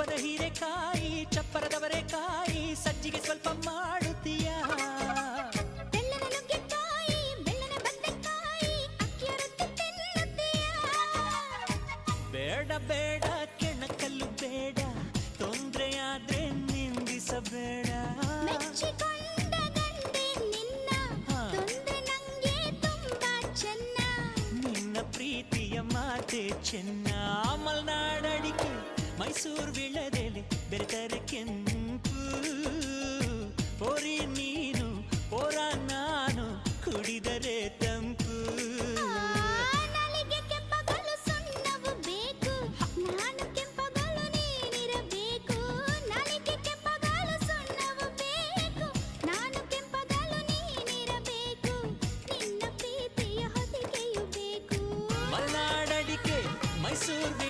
ಚಂದದ ಹೀರೆಕಾಯಿ ಚಪ್ಪರದವರೆಕಾಯಿ ಸಜ್ಜಿಗೆ ಸ್ವಲ್ಪ ಮಾಡುತ್ತೀಯ ಬೆಳ್ಳನ ನುಗ್ಗೆಕಾಯಿ ಬೆಳ್ಳನ ಬದನೆಕಾಯಿ ಅಕ್ಕಿಯ ರೊಟ್ಟಿ ತಿನ್ನುತ್ತೀಯ ಬೇಡ ಬೇಡ ಕೆಣಕಲ್ಲು ಬೇಡ ತೊಂದ್ರೆಯಾದ್ರೆ ನಿಂದಿಸಬೇಡ ಮೆಚ್ಚಿಕೊಂಡ ಗಂಡೆ ನಿನ್ನ ತೊಂದ್ರೆ ನಂಗೆ ತುಂಬಾ ಚೆನ್ನ ನಿನ್ನ ಪ್ರೀತಿಯ ಮಾತೆ ಚೆನ್ನ ಮಲ್ನಾಡಡಿಕೆ ಮೈಸೂರು ವಿಳದೆಲೆ ಬೆರೆತರೆ ಕೆಂಪು ಪೋರಿ ನೀ